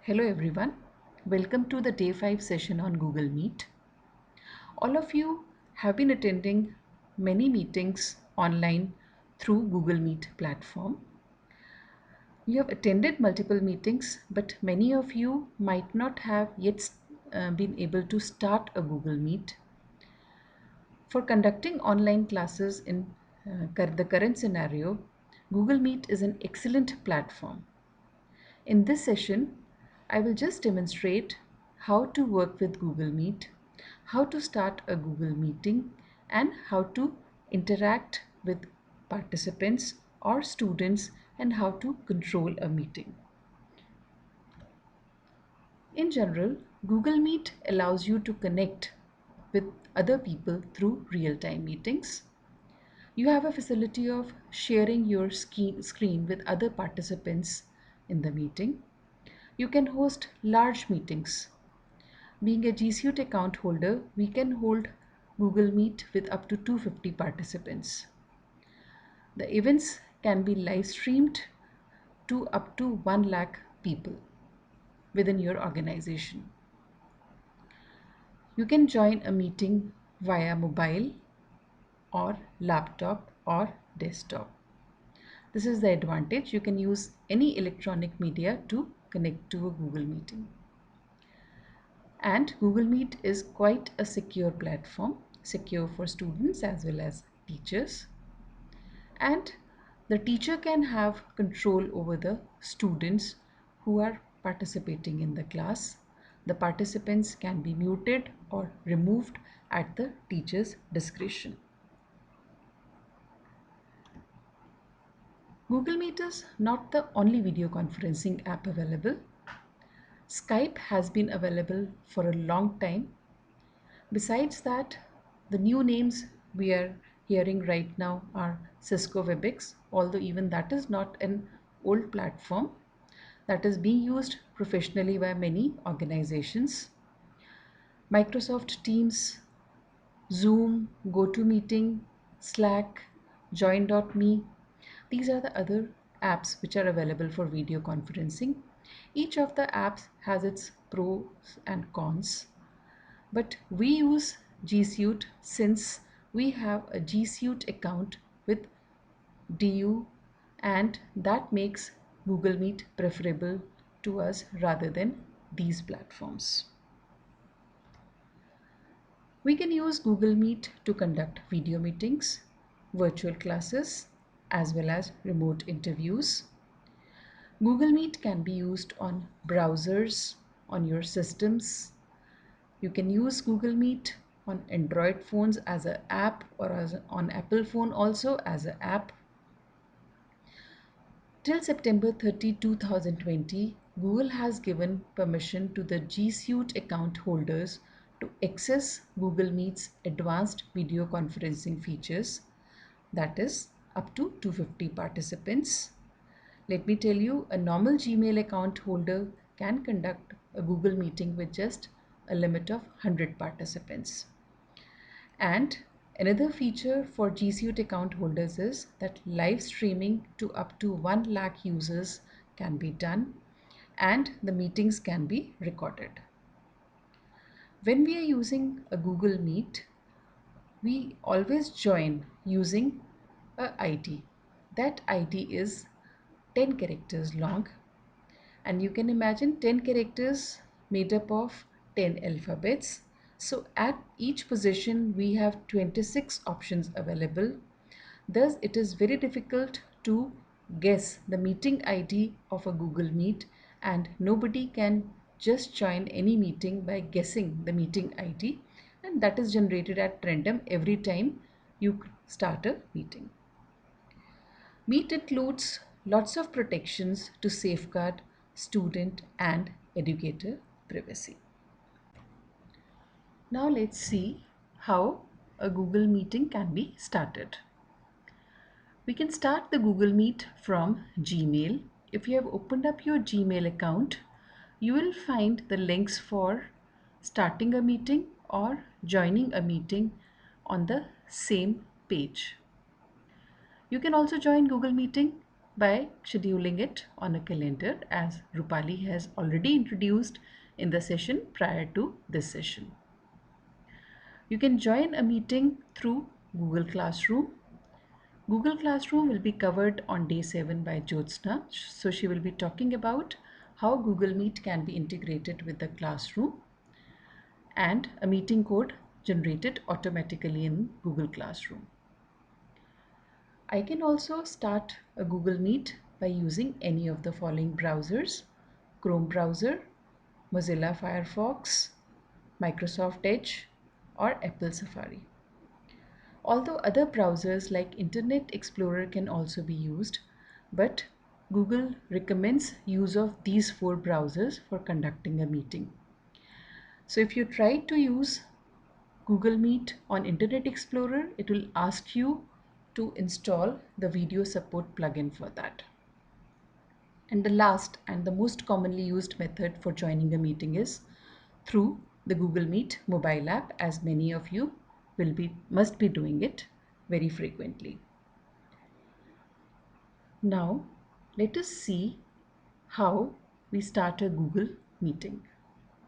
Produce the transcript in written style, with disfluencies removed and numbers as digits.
Hello everyone. Welcome to the day 5 session on Google Meet. All of you have been attending many meetings online through Google Meet platform. You have attended multiple meetings, but many of you might not have yet been able to start a Google Meet. For conducting online classes in the current scenario, Google Meet is an excellent platform. In this session, I will just demonstrate how to work with Google Meet, how to start a Google meeting, and how to interact with participants or students and how to control a meeting. In general, Google Meet allows you to connect with other people through real-time meetings. You have a facility of sharing your screen with other participants in the meeting. You can host large meetings. Being a G Suite account holder, we can hold Google Meet with up to 250 participants. The events can be live streamed to up to 1 lakh people within your organization. You can join a meeting via mobile or laptop or desktop. This is the advantage. You can use any electronic media to connect to a Google meeting. And Google Meet is quite a secure platform, secure for students as well as teachers. And the teacher can have control over the students who are participating in the class. The participants can be muted or removed at the teacher's discretion. Google Meet is not the only video conferencing app available. Skype has been available for a long time. Besides that, the new names we are hearing right now are Cisco WebEx, although even that is not an old platform that is being used professionally by many organizations. Microsoft Teams, Zoom, GoToMeeting, Slack, Join.me. These are the other apps which are available for video conferencing. Each of the apps has its pros and cons. But we use G Suite since we have a G Suite account with DU, and that makes Google Meet preferable to us rather than these platforms. We can use Google Meet to conduct video meetings, virtual classes, as well as remote interviews. Google Meet can be used on browsers, on your systems. You can use Google Meet on Android phones as an app or on Apple phone also as an app. Till September 30, 2020, Google has given permission to the G Suite account holders to access Google Meet's advanced video conferencing features, that is up to 250 participants. Let me tell you, a normal Gmail account holder can conduct a Google meeting with just a limit of 100 participants. And another feature for G Suite account holders is that live streaming to up to 1 lakh users can be done and the meetings can be recorded. When we are using a Google Meet, we always join using a ID. That ID is 10 characters long, and you can imagine 10 characters made up of 10 alphabets. So at each position we have 26 options available. Thus it is very difficult to guess the meeting ID of a Google Meet, and nobody can just join any meeting by guessing the meeting ID, and that is generated at random every time you start a meeting. Meet includes lots of protections to safeguard student and educator privacy. Now let's see how a Google meeting can be started. We can start the Google Meet from Gmail. If you have opened up your Gmail account, you will find the links for starting a meeting or joining a meeting on the same page. You can also join Google Meeting by scheduling it on a calendar, as Rupali has already introduced in the session prior to this session. You can join a meeting through Google Classroom. Google Classroom will be covered on day 7 by Jyotsna. So she will be talking about how Google Meet can be integrated with the classroom and a meeting code generated automatically in Google Classroom. I can also start a Google Meet by using any of the following browsers: Chrome browser, Mozilla Firefox, Microsoft Edge, or Apple Safari. Although other browsers like Internet Explorer can also be used, but Google recommends use of these 4 browsers for conducting a meeting. So if you try to use Google Meet on Internet Explorer, it will ask you to install the video support plugin for that. And the last and the most commonly used method for joining a meeting is through the Google Meet mobile app, as many of you must be doing it very frequently. Now, let us see how we start a Google meeting.